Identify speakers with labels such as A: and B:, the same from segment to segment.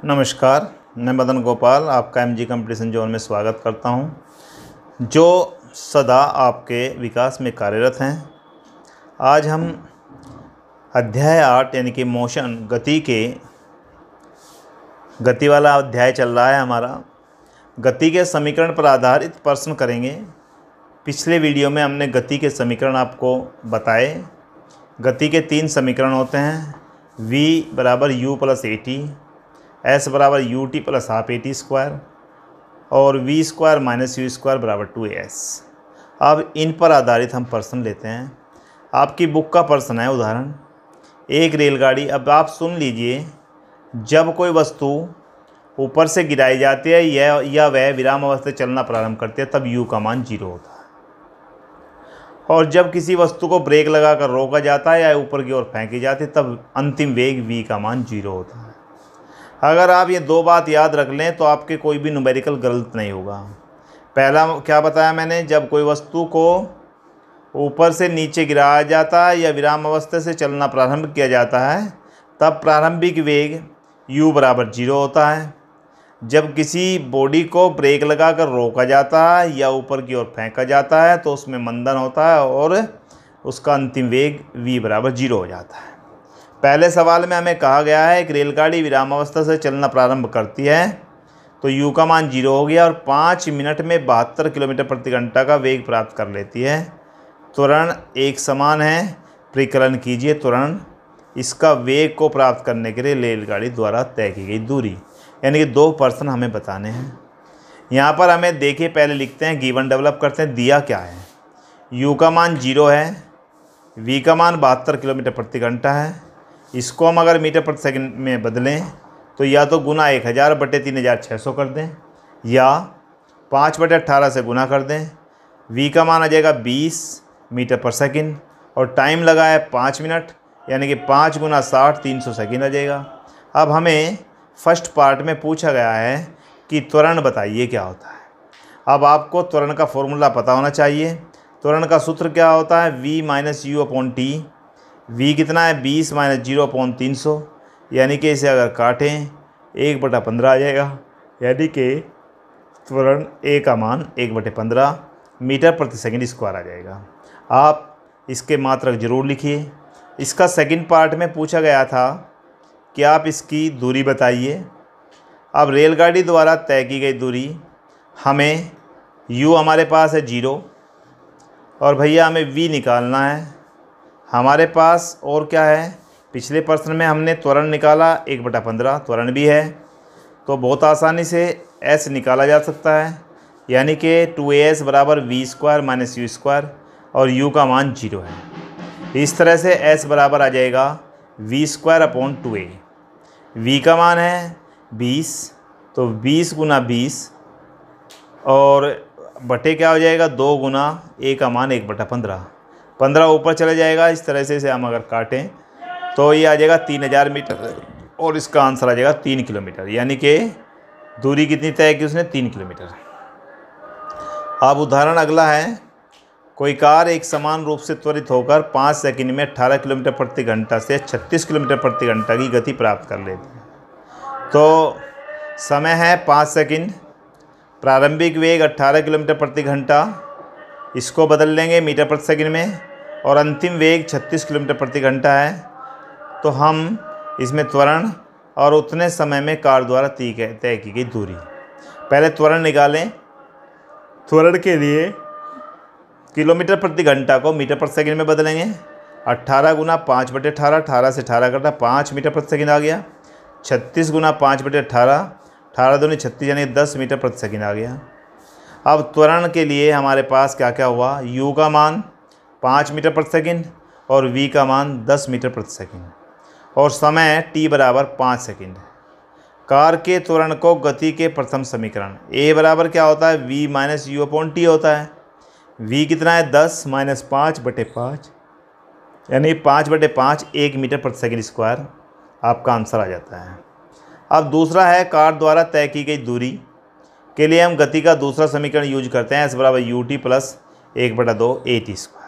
A: नमस्कार, मैं मदन गोपाल आपका एमजी कंपटीशन जोन में स्वागत करता हूं, जो सदा आपके विकास में कार्यरत हैं। आज हम अध्याय 8 यानी कि मोशन गति वाला अध्याय चल रहा है हमारा। गति के समीकरण पर आधारित प्रश्न करेंगे। पिछले वीडियो में हमने गति के समीकरण आपको बताए। गति के 3 समीकरण होते हैं, v बराबर u plus A T, s बराबर U T plus half A T square और v square minus you square बराबर 2as। अब इन पर आधारित हम प्रश्न लेते हैं। आपकी बुक का प्रश्न है उदाहरण, एक रेलगाड़ी। अब आप सुन लीजिए, जब कोई वस्तु ऊपर से गिराई जाती है या वह विराम अवस्था से चलना प्रारंभ करती है तब u का मान 0 होता है, और जब किसी वस्तु को ब्रेक लगाकर रोका जाता है या ऊपर की ओर फेंकी जाती है तब अंतिम वेग v का मान 0 होता है। अगर आप ये 2 बात याद रख लें तो आपके कोई भी न्यूमेरिकल गलत नहीं होगा। पहला क्या बताया मैंने, जब कोई वस्तु को ऊपर से नीचे गिराया जाता है या विराम अवस्था से चलना प्रारंभ किया जाता है तब प्रारंभिक वेग u बराबर 0 होता है। जब किसी बॉडी को ब्रेक लगाकर रोका जाता है या ऊपर की ओर फेंका जाता है तो उसमें मंदन होता है और उसका अंतिम वेग v बराबर 0 हो जाता है। पहले सवाल में हमें कहा गया है कि रेलगाड़ी विराम अवस्था से चलना प्रारंभ करती है तो u का मान 0 हो गया और 5 मिनट में 72 किलोमीटर प्रति घंटा का वेग प्राप्त कर लेती है। त्वरण एक समान है, परिकलन कीजिए त्वरण। इसका वेग को प्राप्त करने के लिए रेलगाड़ी द्वारा तय की गई दूरी, यानी कि 2 प्रश्न हमें बताने हैं। यहाँ पर हमें देखिए, पहले लिखते हैं, गिवन डेवलप करते हैं। दिया क्या है, u का मान 0 है, v का मान 72 किलोमीटर प्रति घंटा है। इसको हम अगर मीटर प्रति सेकंड में बदलें तो या तो गुना 1000 बटे 3600 कर दें या 5 बटे 18 से गुना कर दें। v का मान आ जाएगा 20 मीटर पर सेकंड और टाइम लगा है 5 मिनट, यानी कि 5 गुना 60 300 सेकंड आ जाएगा। अब हमें फर्स्ट पार्ट में पूछा गया है कि त्वरण बताइए क्या होता है। अब आपको त्वरण का फॉर्मूला पता होना चाहिए। त्वरण का सूत्र क्या होता है, v minus you upon T. v कितना है, 20 माइनस 0 अपॉन 300, यानी कि इसे अगर काटें 1/15 आ जाएगा, यानी कि त्वरण a का मान 1/15 मीटर प्रति सेकंड स्क्वायर आ जाएगा। आप इसके मात्रक जरूर लिखिए। इसका सेकंड पार्ट में पूछा गया था कि आप इसकी दूरी बताइए। अब रेलगाड़ी द्वारा तय की गई दूरी, हमें u हमारे पास है 0 और भैया हमें v निकालना है। हमारे पास और क्या है, पिछले प्रश्न में हमने त्वरण निकाला 1/15, त्वरण भी है, तो बहुत आसानी से s निकाला जा सकता है, यानी कि 2as बराबर v square minus you square और u का मान 0 है। इस तरह से s बराबर आ जाएगा v square upon 2a। v का मान है 20, तो 20 गुना 20 और बटे क्या हो जाएगा, 2 गुना a का मान 1/15। 15 ऊपर चले जाएगा। इस तरह से इसे हम अगर काटें तो ये आ जाएगा 3000 मीटर और इसका आंसर आ जाएगा 3 किलोमीटर, यानी कि दूरी कितनी तय की उसने, 3 किलोमीटर। अब उदाहरण अगला है, कोई कार एक समान रूप से त्वरित होकर 5 सेकंड में 18 किलोमीटर प्रति घंटा से 36 किलोमीटर प्रति घंटा की गति प्राप्त कर लेती है। तो समय है 5 सेकंड, प्रारंभिक वेग 18 किलोमीटर प्रति घंटा, इसको बदल लेंगे मीटर प्रति सेकंड में, और अंतिम वेग 36 किलोमीटर प्रति घंटा है। तो हम इसमें त्वरण और उतने समय में कार द्वारा तय की गई दूरी, पहले त्वरण निकालें। त्वरण के लिए किलोमीटर प्रति घंटा को मीटर प्रति सेकंड में बदलेंगे। 18 गुना 5/18, 18 से 18 कटा 5 मीटर प्रति सेकंड आ गया। 36 गुना 5/18, 18 दूनी 36, यानी 10 मीटर प्रति सेकंड आ गया। अब त्वरण के लिए हमारे पास क्या क्या हुआ, u का मान 5 मीटर प्रति सेकंड और v का मान 10 मीटर प्रति सेकंड और समय t बराबर 5 सेकंड। कार के त्वरण को गति के प्रथम समीकरण a बराबर क्या होता है, v minus you upon T होता है। v कितना है, 10 माइनस 5/5, यानी 5/5 1 मीटर प्रति सेकंड स्क्वायर। आपका आंसर आ जाता है। अब दूसरा है, कार द्वारा तय की गई दूरी के लिए हम गति का दूसरा समीकरण यूज करते हैं, s बराबर U T plus 1/2 A T square.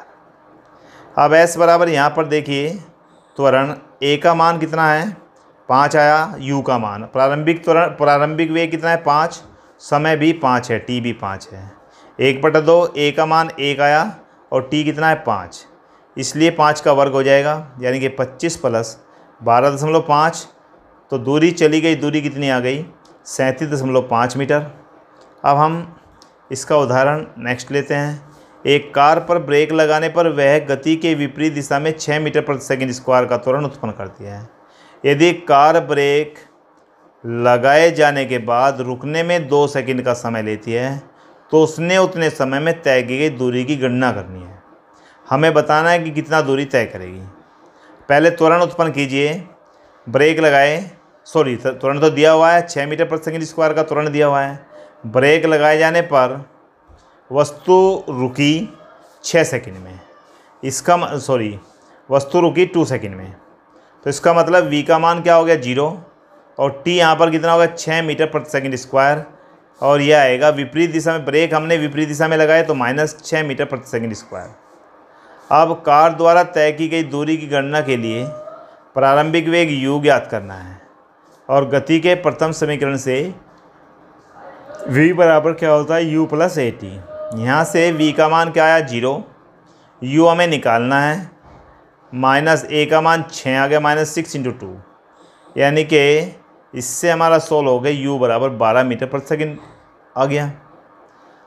A: अब s बराबर यहाँ पर देखिए, त्वरण a का मान कितना है, 5 आया u का मान। प्रारंभिक वेग कितना है 5, समय भी 5 है, t भी 5 है। 1/2 a का मान 1 आया और t कितना है 5, इसलिए 5 का वर्ग हो जाएगा, यानी कि 25 + 12.5। तो दूरी चली गई, दूरी कितनी आ गई 37.5 मीटर। अब हम इसका उदाहरण नेक्स्ट लेते हैं। एक कार पर ब्रेक लगाने पर वह गति के विपरीत दिशा में 6 मीटर प्रति सेकंड स्क्वायर का त्वरण उत्पन्न करती है। यदि कार ब्रेक लगाए जाने के बाद रुकने में 2 सेकंड का समय लेती है तो उसने उतने समय में तय की गई दूरी की गणना करनी है। हमें बताना है कि कितना दूरी तय करेगी। पहले त्वरण उत्पन्न कीजिए। ब्रेक लगाए, त्वरण तो दिया हुआ है 6 मीटर प्रति सेकंड स्क्वायर का त्वरण दिया हुआ है। ब्रेक लगाए जाने पर वस्तु रुकी 6 सेकंड में, वस्तु रुकी 2 सेकंड में। तो इसका मतलब v का मान क्या हो गया 0 और t यहाँ पर कितना होगा 6 मीटर प्रति सेकंड स्क्वायर, और यह आएगा विपरीत दिशा में। ब्रेक हमने विपरीत दिशा में लगाए तो -6 मीटर प्रति सेकंड स्क्वायर। अब कार द्वारा तय की गई दूरी की गणना के लिए प्रारंभिक वेग u ज्ञात करना है और गति के प्रथम समीकरण से v बराबर क्या होता है u + at। यहाँ से v का मान क्या आया 0, u हमें निकालना है, -a का मान 6 आ गया, -6 × 2, यानी कि इससे हमारा सोल्व हो गया u बराबर 12 मीटर प्रति सेकंड आ गया।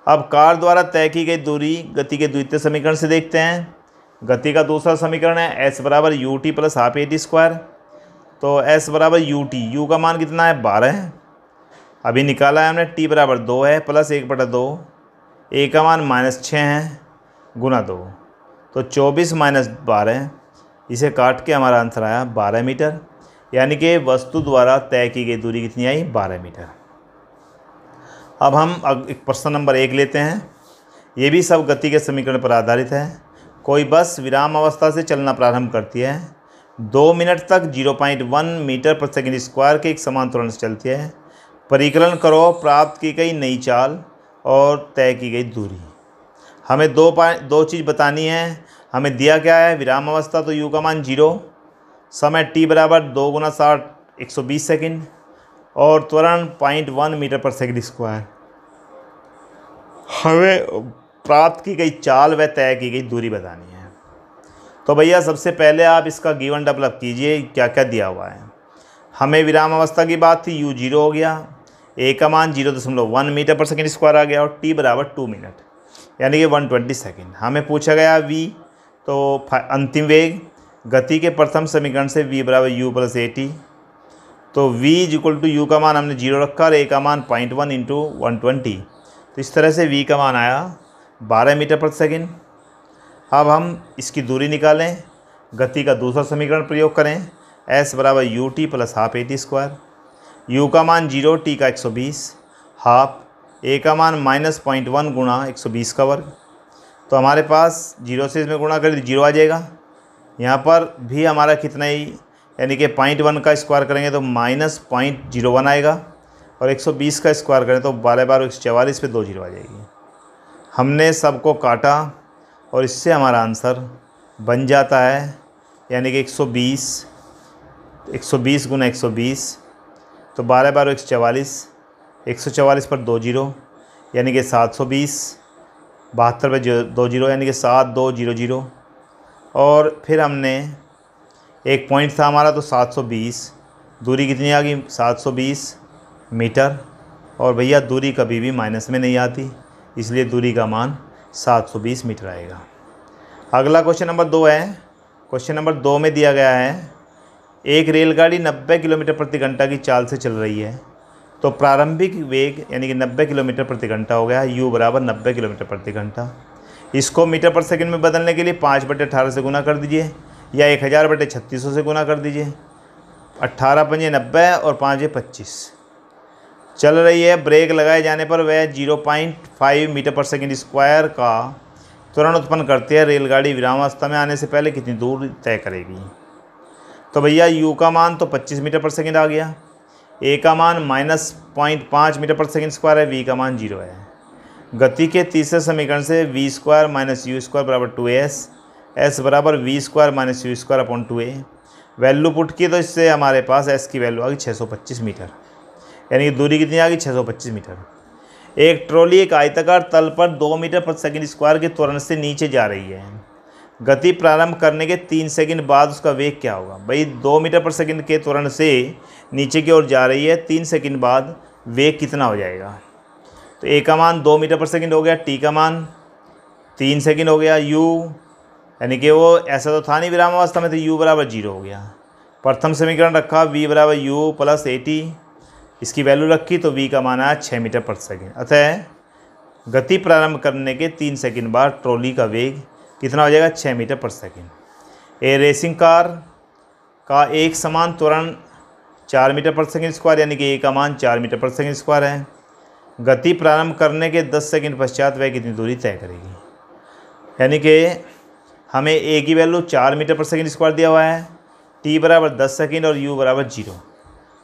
A: अब कार द्वारा तय की गई दूरी गति के द्वितीय समीकरण से देखते हैं। गति का दूसरा समीकरण है s बराबर ut + ½ at²। तो s बराबर ut, u का मान कितना है 12 है, अभी निकाला है हमने। t बराबर 2 है, प्लस 1/2, a का मान -6 है, गुना 2, तो 24 - 12, इसे काट के हमारा आंसर आया 12 मीटर, यानी कि वस्तु द्वारा तय की गई दूरी कितनी आई 12 मीटर। अब हम एक प्रश्न नंबर 1 लेते हैं। ये भी सब गति के समीकरण पर आधारित है। कोई बस विराम अवस्था से चलना प्रारंभ करती है, 2 मिनट तक 0.1 मीटर प्रति सेकंड स्क्वायर के एक समान त्वरण से चलती है। परिकलन करो प्राप्त की गई नई चाल और तय की गई दूरी। हमें दो चीज़ बतानी है। हमें दिया क्या है विराम अवस्था, तो u का मान 0, समय t बराबर 2 × 60 120 सेकंड और त्वरण 0.1 मीटर प्रति सेकंड स्क्वायर। हमें प्राप्त की गई चाल व तय की गई दूरी बतानी है। तो भैया सबसे पहले आप इसका गिवन डेवलप कीजिए, क्या क्या दिया हुआ है। हमें विराम अवस्था की बात थी, u 0 हो गया, a का मान 0.1 मीटर प्रति सेकंड स्क्वायर आ गया और t बराबर 2 मिनट, यानी कि 120 सेकंड। हमें पूछा गया v, तो अंतिम वेग गति के प्रथम समीकरण से v बराबर u + at। तो v = u का मान हमने 0 रखा और a का मान 0.1 × 120, तो इस तरह से v का मान आया 12 मीटर प्रति सेकंड। अब हम इसकी दूरी निकालें। गति का दूसरा समीकरण प्रयोग करें, s बराबर ut + ½ at²। u का मान 0, t का 120, हाफ, a का मान -0.1 गुणा 120 का वर्ग। तो हमारे पास 0 से इसमें गुणा कर 0 आ जाएगा। यहाँ पर भी हमारा कितना ही, यानी कि 0.1 का स्क्वायर करेंगे तो -0.01 आएगा और 120 का स्क्वायर करें तो 12 × 144 पे 2 0 आ जाएगी। हमने सबको काटा और इससे हमारा आंसर बन जाता है, यानी कि 120 × 120, तो 12 × 144, 144 पर 2 0, यानी कि 720, 72 पे 2 0, यानी कि 7200। और फिर हमने एक पॉइंट था हमारा, तो 720, दूरी कितनी आ गई 720 मीटर। और भैया दूरी कभी भी माइनस में नहीं आती, इसलिए दूरी का मान 720 मीटर आएगा। अगला क्वेश्चन नंबर 2 है। क्वेश्चन नंबर 2 में दिया गया है, एक रेलगाड़ी 90 किलोमीटर प्रति घंटा की चाल से चल रही है, तो प्रारंभिक वेग यानी कि 90 किलोमीटर प्रति घंटा हो गया, u बराबर 90 किलोमीटर प्रति घंटा। इसको मीटर पर सेकंड में बदलने के लिए 5/18 से गुना कर दीजिए या 1000/3600 से गुना कर दीजिए। 18 × 5 = 90 और 5 × 25। चल रही है, ब्रेक लगाए जाने पर वह 0.5 मीटर पर सेकंड स्क्वायर का त्वरण उत्पन्न करती है। रेलगाड़ी विरामावस्था में आने से पहले कितनी दूर तय करेगी। तो भैया u का मान तो 25 मीटर पर सेकंड आ गया, a का मान -0.5 मीटर पर सेकंड स्क्वायर है, v का मान 0 है। गति के तीसरे समीकरण से v² - u² बराबर 2as, s बराबर v² - u² / 2a। Value put की तो इससे हमारे पास एस की वैल्यू आ गई 625 मीटर, यानी कि दूरी कितनी आ गई 625 मीटर। एक ट्रॉली एक आयताकार तल पर 2 मीटर प्रति सेकंड स्क्वायर के त्वरण से नीचे जा रही है। गति प्रारंभ करने के 3 सेकंड बाद उसका वेग क्या होगा। भाई 2 मीटर प्रति सेकंड के त्वरण से नीचे की ओर जा रही है, 3 सेकंड बाद वेग कितना हो जाएगा। तो ए का मान 2 मीटर प्रति सेकंड हो गया, टी का मान 3 सेकंड हो गया, यू यानी कि वो ऐसा तो था नहीं विराम अवस्था में, तो u बराबर 0 हो गया। प्रथम समीकरण रखा v बराबर u प्लस ए टी, इसकी वैल्यू रखी तो v का मान आया 6 मीटर प्रति सेकंड। अतः गति प्रारंभ करने के 3 सेकंड बाद ट्रॉली का वेग कितना हो जाएगा 6 मीटर प्रति सेकंड। ए रेसिंग कार का एक समान त्वरण 4 मीटर प्रति सेकंड स्क्वायर, यानी कि ए का मान 4 मीटर प्रति सेकंड स्क्वायर है। गति प्रारंभ करने के 10 सेकंड पश्चात वह कितनी दूरी तय करेगी। यानी कि हमें ए की वैल्यू 4 मीटर प्रति सेकंड स्क्वायर दिया हुआ है, टी बराबर 10 सेकंड और यू बराबर 0।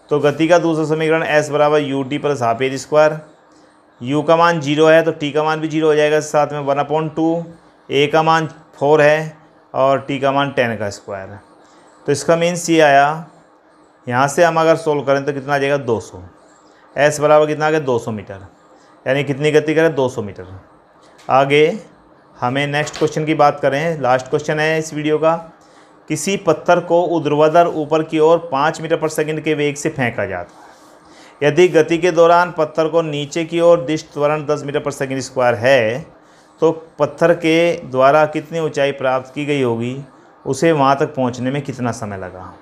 A: तो गति का दूसरा समीकरण एस बराबर U T plus half A square, you का मान 0 है तो टी का मान भी 0 हो जाएगा, साथ में 1/2, ए का मान 4 है और टी का मान 10 का स्क्वायर। तो इसका मीन्स ये आया, यहाँ से हम अगर सोल्व करें तो कितना आ जाएगा 200। एस बराबर कितना आ गया 200 मीटर, यानी कितनी गति करें 200 मीटर। आगे हमें नेक्स्ट क्वेश्चन की बात करें, लास्ट क्वेश्चन है इस वीडियो का। किसी पत्थर को ऊर्ध्वाधर ऊपर की ओर 5 मीटर प्रति सेकंड के वेग से फेंका जाता है। यदि गति के दौरान पत्थर को नीचे की ओर दिश त्वरण 10 मीटर प्रति सेकंड स्क्वायर है, तो पत्थर के द्वारा कितनी ऊंचाई प्राप्त की गई होगी, उसे वहाँ तक पहुँचने में कितना समय लगा।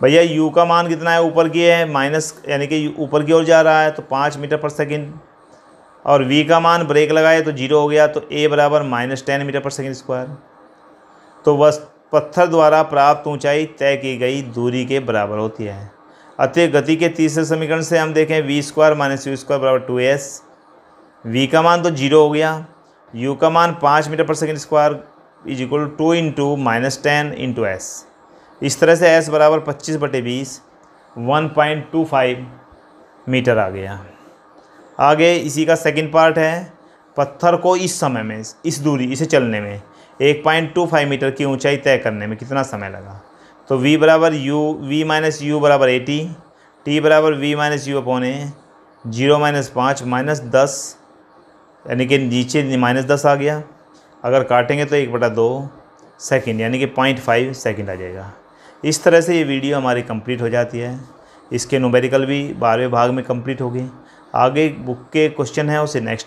A: भैया u का मान कितना है, ऊपर की है माइनस, यानी कि ऊपर की ओर जा रहा है तो 5 मीटर प्रति सेकंड, और v का मान ब्रेक लगाए तो 0 हो गया, तो a बराबर -10 मीटर प्रति सेकंड स्क्वायर। तो बस पत्थर द्वारा प्राप्त ऊंचाई तय की गई दूरी के बराबर होती है। अतः गति के तीसरे समीकरण से हम देखें v square minus u square बराबर 2s। v का मान तो 0 हो गया, u का मान 5 मीटर प्रति second square is equal 2 into -10 into s। इस तरह से s बराबर 25/20 1.25 मीटर आ गया। आगे इसी का सेकंड पार्ट है, पत्थर को इस समय में, इस दूरी, इसे चलने में 1.25 मीटर की ऊंचाई तय करने में कितना समय लगा। तो v बराबर v माइनस यू बराबर 80, t बराबर v माइनस यू अपॉन ए, 0 - 5 -10, यानी कि नीचे -10 आ गया। अगर काटेंगे तो 1/2 सेकंड, यानी कि 0.5 सेकंड आ जाएगा। इस तरह से ये वीडियो हमारी कंप्लीट हो जाती है। इसके न्यूमेरिकल भी 12वें भाग में कंप्लीट हो गई। आगे बुक के क्वेश्चन है उसे नेक्स्ट